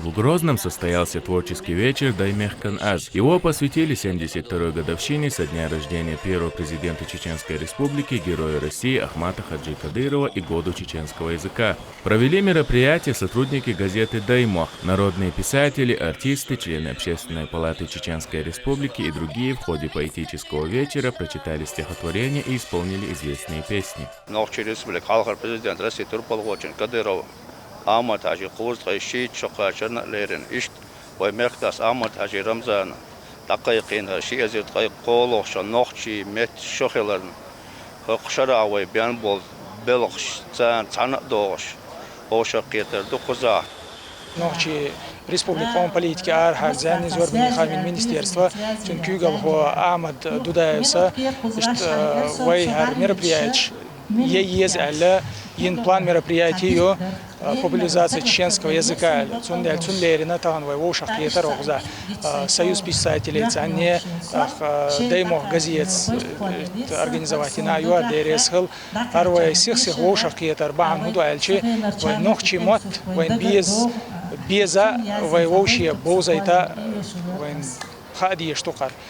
В Грозном состоялся творческий вечер «Даймехкан Аз». Его посвятили 72-й годовщине со дня рождения первого президента Чеченской Республики, героя России Ахмата Хаджи Кадырова и году чеченского языка. Провели мероприятие сотрудники газеты «Даймох», народные писатели, артисты, члены Общественной палаты Чеченской Республики и другие в ходе поэтического вечера прочитали стихотворения и исполнили известные песни. Ahmet Hacı Kuzgay şehit şokaçırna lerin işt ve mektas Ahmet Hacı Ramzan daqiqin şiyazet qay qoloqşa noqçi met şoxeların hoqşara ve bian bol belqş çana doğuş oşa qeterdi quza Noqçi Республиком политики Архарзян из Верховного министерства Тюнкюгал Ахмад Дудаевса вайхар мероприятий есть алла ин план мероприятий популяризации чеченского языка. Цунлерина танвай вошахтетер огза союз писателей цанне Даймох газет организовать на юардересхл арвай всех вошахтетер бан худуальчи вай нохчи мот вай беза вай вошие бозайта вай хадие штукар.